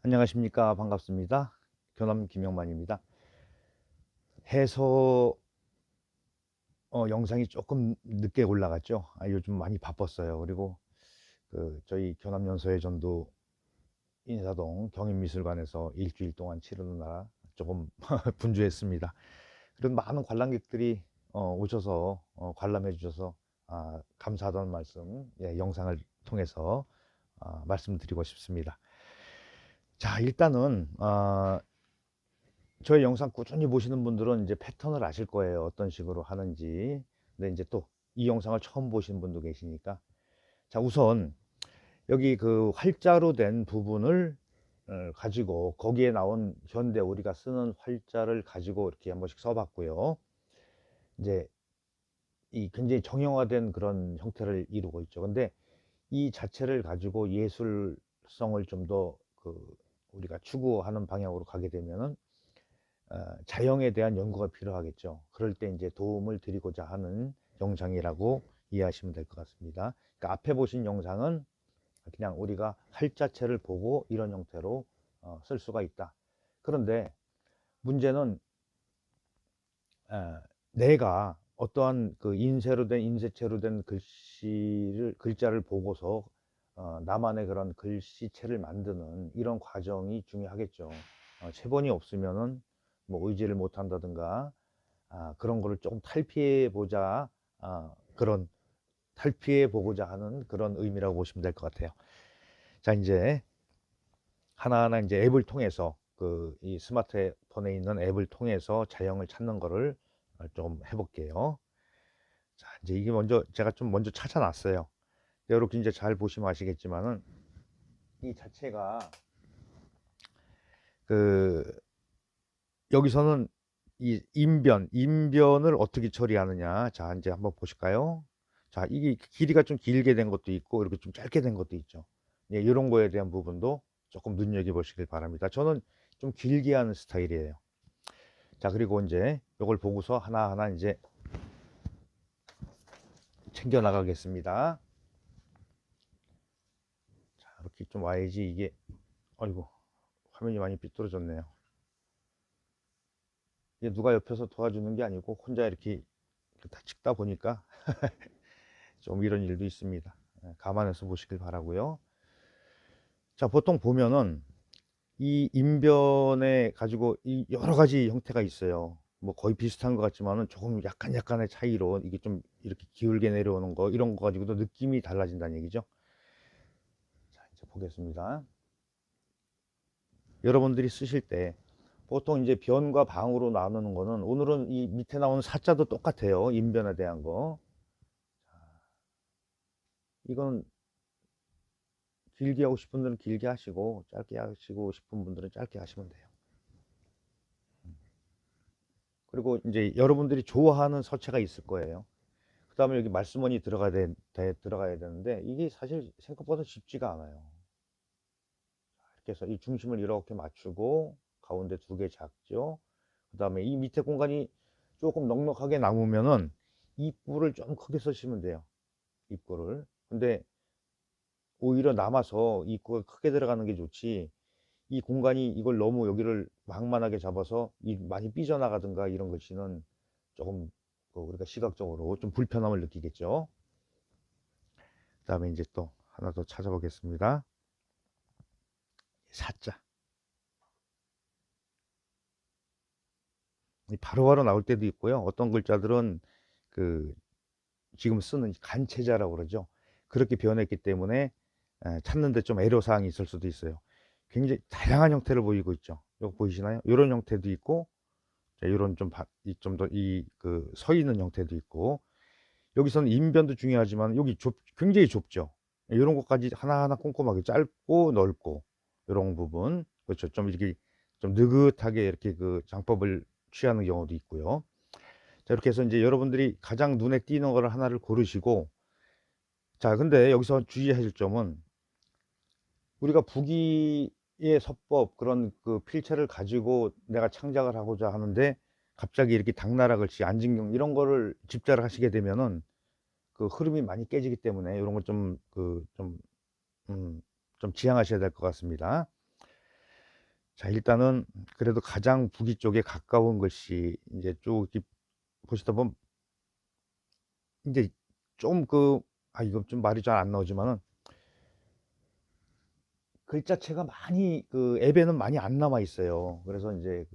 안녕하십니까. 반갑습니다. 교남 김영만입니다. 해서 영상이 조금 늦게 올라갔죠. 요즘 많이 바빴어요. 그리고 저희 교남연서회전도 인사동 경인미술관에서 일주일 동안 치르느라 조금 분주했습니다. 그런 많은 관람객들이 오셔서 관람해 주셔서 감사하다는 말씀, 영상을 통해서 말씀드리고 싶습니다. 자, 일단은 저희 영상 꾸준히 보시는 분들은 이제 패턴을 아실 거예요. 어떤 식으로 하는지. 근데 이제 또 이 영상을 처음 보시는 분도 계시니까. 자, 우선 여기 그 활자로 된 부분을 가지고 거기에 나온 현대 우리가 쓰는 활자를 가지고 이렇게 한 번씩 써봤고요. 이제 이 굉장히 정형화된 그런 형태를 이루고 있죠. 근데 이 자체를 가지고 예술성을 좀 더 우리가 추구하는 방향으로 가게 되면은 자연에 대한 연구가 필요하겠죠. 그럴 때 이제 도움을 드리고자 하는 영상이라고 이해하시면 될 것 같습니다. 그러니까 앞에 보신 영상은 그냥 우리가 활자체를 보고 이런 형태로 쓸 수가 있다. 그런데 문제는 내가 어떠한 그 인쇄체로 된 글자를 보고서 나만의 그런 글씨체를 만드는 이런 과정이 중요하겠죠. 체본이 없으면은 뭐 의지를 못 한다든가 그런 거를 조금 탈피해 보고자 하는 그런 의미라고 보시면 될 것 같아요. 자, 이제 하나하나 이제 앱을 통해서 이 스마트폰에 있는 앱을 통해서 자형을 찾는 거를 좀 해볼게요. 자, 이제 이게 제가 좀 먼저 찾아놨어요. 이렇게 이제 잘 보시면 아시겠지만은 이 자체가 그 여기서는 이 인변을 어떻게 처리하느냐. 자, 이제 한번 보실까요? 자, 이게 길이가 좀 길게 된 것도 있고 이렇게 좀 짧게 된 것도 있죠. 예, 이런 거에 대한 부분도 조금 눈여겨보시길 바랍니다. 저는 좀 길게 하는 스타일이에요. 자, 그리고 이제 이걸 보고서 하나하나 이제 챙겨 나가겠습니다. 자, 이렇게 좀 와야지 이게, 아이고, 화면이 많이 삐뚤어졌네요. 이게 누가 옆에서 도와주는 게 아니고 혼자 이렇게 다 찍다 보니까 좀 이런 일도 있습니다. 감안해서 보시길 바라고요. 자, 보통 보면은 이 인변에 가지고 이 여러 가지 형태가 있어요. 뭐 거의 비슷한 것 같지만은 조금 약간의 차이로 이게 좀 이렇게 기울게 내려오는 거 이런 거 가지고도 느낌이 달라진다는 얘기죠. 자, 이제 보겠습니다. 여러분들이 쓰실 때 보통 이제 변과 방으로 나누는 거는 오늘은 이 밑에 나오는 사자도 똑같아요. 인변에 대한 거. 이건 길게 하고 싶은 분들은 길게 하시고 짧게 하시고 싶은 분들은 짧게 하시면 돼요. 그리고 이제 여러분들이 좋아하는 서체가 있을 거예요. 그 다음에 여기 말씀원이 들어가야 되는데 이게 사실 생각보다 쉽지가 않아요. 이렇게 해서 이 중심을 이렇게 맞추고 가운데 두 개 작죠. 그 다음에 이 밑에 공간이 조금 넉넉하게 남으면은 입구를 좀 크게 쓰시면 돼요. 입구를. 근데 오히려 남아서 입구가 크게 들어가는 게 좋지, 이 공간이 이걸 너무 여기를 방만하게 잡아서 많이 삐져나가든가 이런 것이는 조금 우리가 시각적으로 좀 불편함을 느끼겠죠. 그 다음에 이제 또 하나 더 찾아보겠습니다. 사자. 바로바로 나올 때도 있고요. 어떤 글자들은 그 지금 쓰는 간체자라고 그러죠. 그렇게 변했기 때문에 찾는데 좀 애로사항이 있을 수도 있어요. 굉장히 다양한 형태를 보이고 있죠. 이거 보이시나요? 이런 형태도 있고, 자, 이런 좀 더 서 있는 형태도 있고, 여기서는 인변도 중요하지만 여기 굉장히 좁죠. 이런 것까지 하나하나 꼼꼼하게 짧고 넓고 이런 부분, 그렇죠. 좀 이렇게 좀 느긋하게 이렇게 그 장법을 취하는 경우도 있고요. 자, 이렇게 해서 이제 여러분들이 가장 눈에 띄는 거를 하나를 고르시고, 자, 근데 여기서 주의하실 점은 우리가 부기의 서법 그런 그 필체를 가지고 내가 창작을 하고자 하는데 갑자기 이렇게 당나라 글씨, 안진경 이런 거를 집자를 하시게 되면은 그 흐름이 많이 깨지기 때문에 이런 걸 좀 지양하셔야 될 것 같습니다. 자, 일단은 그래도 가장 북위 쪽에 가까운 글씨 이제 쭉 이렇게 보시다 보면 이제 좀 이거 좀 말이 잘 안 나오지만은 글자체가 많이 앱에는 많이 안 남아 있어요. 그래서 이제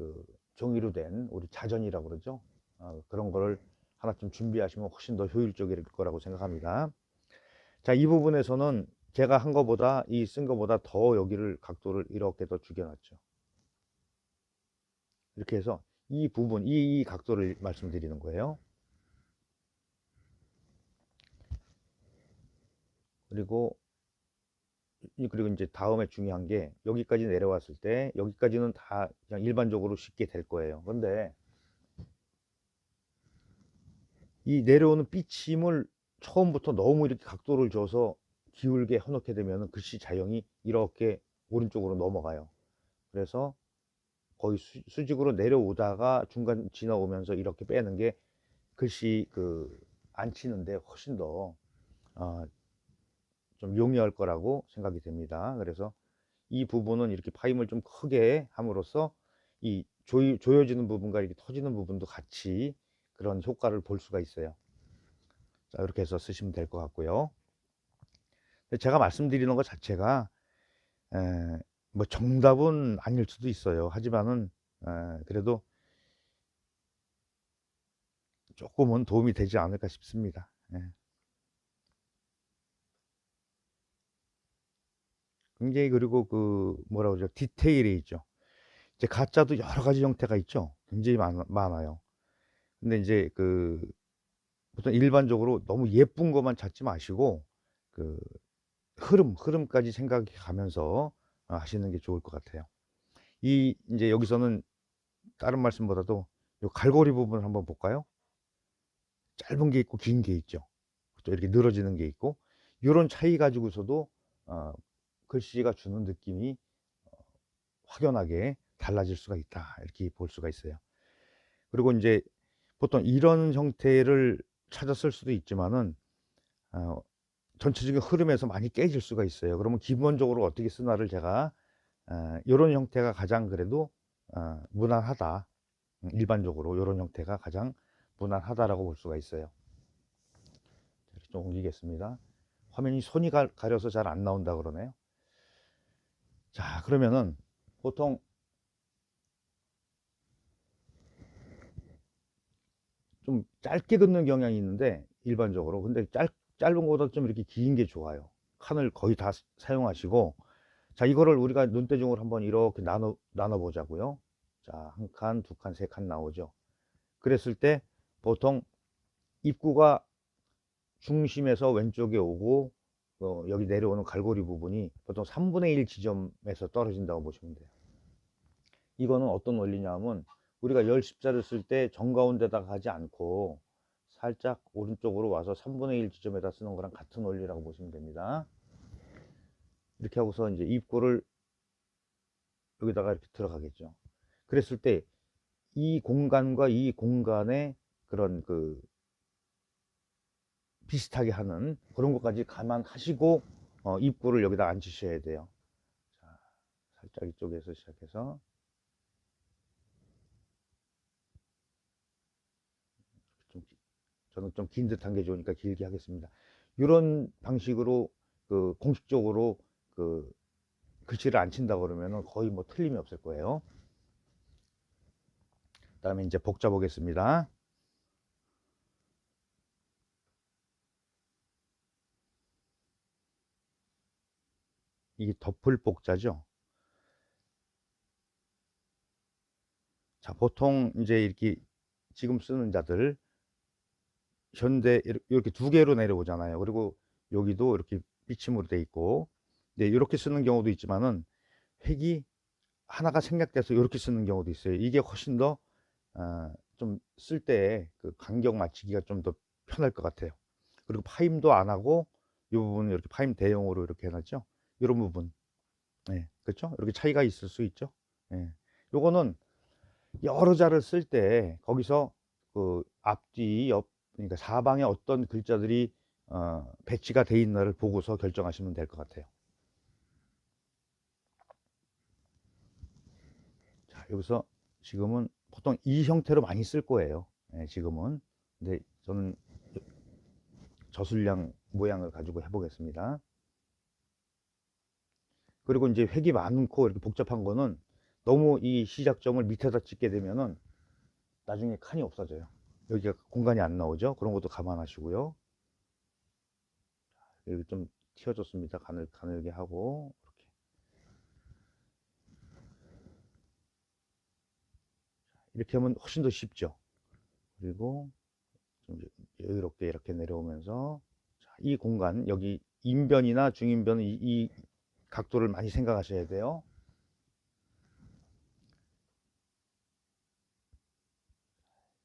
종이로 된 우리 자전이라고 그러죠. 그런 거를 하나 좀 준비하시면 훨씬 더 효율적일 거라고 생각합니다. 자, 이 부분에서는 제가 한 거보다 이 쓴 거보다 더 여기를 각도를 이렇게 더 죽여놨죠. 이렇게 해서 이 부분, 이 각도를 말씀드리는 거예요. 그리고 이제 다음에 중요한 게 여기까지 내려왔을 때 여기까지는 다 그냥 일반적으로 쉽게 될 거예요. 그런데 이 내려오는 삐침을 처음부터 너무 이렇게 각도를 줘서 기울게 해놓게 되면 글씨 자형이 이렇게 오른쪽으로 넘어가요. 그래서 거의 수직으로 내려오다가 중간 지나오면서 이렇게 빼는 게 글씨 안 치는데 훨씬 더 좀 용이할 거라고 생각이 됩니다. 그래서 이 부분은 이렇게 파임을 좀 크게 함으로써 이 조여지는 부분과 이렇게 터지는 부분도 같이 그런 효과를 볼 수가 있어요. 자, 이렇게 해서 쓰시면 될 것 같고요. 제가 말씀드리는 것 자체가 뭐 정답은 아닐 수도 있어요. 하지만은 그래도 조금은 도움이 되지 않을까 싶습니다. 굉장히, 그리고 뭐라고 그러죠? 디테일이 있죠. 이제 가짜도 여러 가지 형태가 있죠. 굉장히 많아요. 근데 이제 보통 일반적으로 너무 예쁜 것만 찾지 마시고 그 흐름까지 생각해 가면서 하시는 게 좋을 것 같아요. 이제 여기서는 다른 말씀보다도 요 갈고리 부분을 한번 볼까요? 짧은 게 있고 긴 게 있죠. 또 이렇게 늘어지는 게 있고, 요런 차이 가지고서도 어 글씨가 주는 느낌이 확연하게 달라질 수가 있다, 이렇게 볼 수가 있어요. 그리고 이제 보통 이런 형태를 찾았을 수도 있지만은 어 전체적인 흐름에서 많이 깨질 수가 있어요. 그러면 기본적으로 어떻게 쓰나를 제가 요런 형태가 가장 그래도 무난하다. 일반적으로 요런 형태가 가장 무난하다라고 볼 수가 있어요. 이렇게 좀 옮기겠습니다. 화면이 손이 가려서 잘 안 나온다 그러네요. 자, 그러면은 보통 좀 짧게 긋는 경향이 있는데 일반적으로, 근데 짧은 거보다 좀 이렇게 긴 게 좋아요. 칸을 거의 다 사용하시고, 자, 이거를 우리가 눈대중으로 한번 이렇게 나눠 보자고요. 자, 한 칸, 두 칸, 세 칸 나오죠. 그랬을 때 보통 입구가 중심에서 왼쪽에 오고 여기 내려오는 갈고리 부분이 보통 3분의 1 지점에서 떨어진다고 보시면 돼요. 이거는 어떤 원리냐 하면 우리가 열 십자를 쓸 때 정가운데다가 하지 않고 살짝 오른쪽으로 와서 3분의 1 지점에다 쓰는 거랑 같은 원리라고 보시면 됩니다. 이렇게 하고서 이제 입구를 여기다가 이렇게 들어가겠죠. 그랬을 때 이 공간과 이 공간의 그런 비슷하게 하는 그런 것까지 감안하시고 입구를 여기다 앉히셔야 돼요. 자, 살짝 이쪽에서 시작해서 좀 저는 좀 긴 듯한 게 좋으니까 길게 하겠습니다. 이런 방식으로 공식적으로 글씨를 안 친다 그러면 거의 뭐 틀림이 없을 거예요. 그다음에 이제 복자 보겠습니다. 이게 덮을 복자죠. 자, 보통 이제 이렇게 지금 쓰는 자들 현대 이렇게 두 개로 내려오잖아요. 그리고 여기도 이렇게 삐침으로 돼 있고, 네, 이렇게 쓰는 경우도 있지만은 획이 하나가 생략돼서 이렇게 쓰는 경우도 있어요. 이게 훨씬 더 좀 쓸 때 간격 맞추기가 좀 더 편할 것 같아요. 그리고 파임도 안 하고 이 부분은 이렇게 파임 대용으로 이렇게 해놨죠. 이런 부분, 네, 그렇죠? 이렇게 차이가 있을 수 있죠. 예. 요거는 여러 자를 쓸 때 거기서 앞뒤 옆, 그러니까 사방에 어떤 글자들이 배치가 돼 있나를 보고서 결정하시면 될 것 같아요. 여기서 지금은 보통 이 형태로 많이 쓸 거예요. 예, 지금은. 근데 저는 저술량 모양을 가지고 해보겠습니다. 그리고 이제 획이 많고 이렇게 복잡한 거는 너무 이 시작점을 밑에다 찍게 되면은 나중에 칸이 없어져요. 여기가 공간이 안 나오죠. 그런 것도 감안하시고요. 여기 좀 튀어줬습니다. 가늘게 하고 이렇게 하면 훨씬 더 쉽죠. 그리고 좀 여유롭게 이렇게 내려오면서 이 공간, 여기 인변이나 중인변은 이 각도를 많이 생각하셔야 돼요.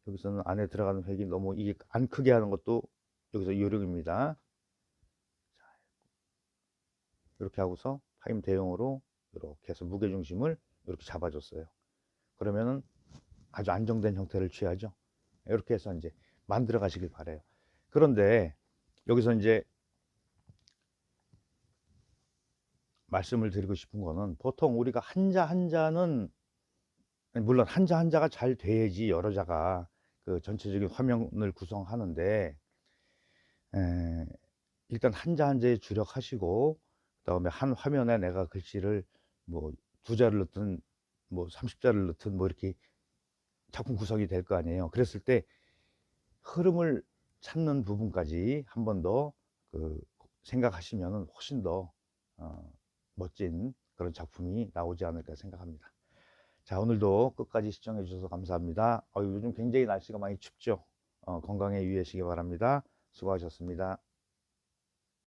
여기서는 안에 들어가는 획이 너무 이게 안 크게 하는 것도 여기서 요령입니다. 이렇게 하고서 파임 대용으로 이렇게 해서 무게중심을 이렇게 잡아줬어요. 그러면은 아주 안정된 형태를 취하죠. 이렇게 해서 이제 만들어 가시길 바래요. 그런데 여기서 이제 말씀을 드리고 싶은 거는 보통 우리가 한자 한자는 물론 한자 한자가 잘 돼야지 여러 자가 그 전체적인 화면을 구성하는데 일단 한자 한자에 주력하시고 그다음에 한 화면에 내가 글씨를 뭐 2자를 넣든 뭐 30자를 넣든 뭐 이렇게 작품 구성이 될 거 아니에요. 그랬을 때 흐름을 찾는 부분까지 한 번 더 그 생각하시면 훨씬 더 멋진 그런 작품이 나오지 않을까 생각합니다. 자, 오늘도 끝까지 시청해 주셔서 감사합니다. 요즘 굉장히 날씨가 많이 춥죠. 건강에 유의하시기 바랍니다. 수고하셨습니다.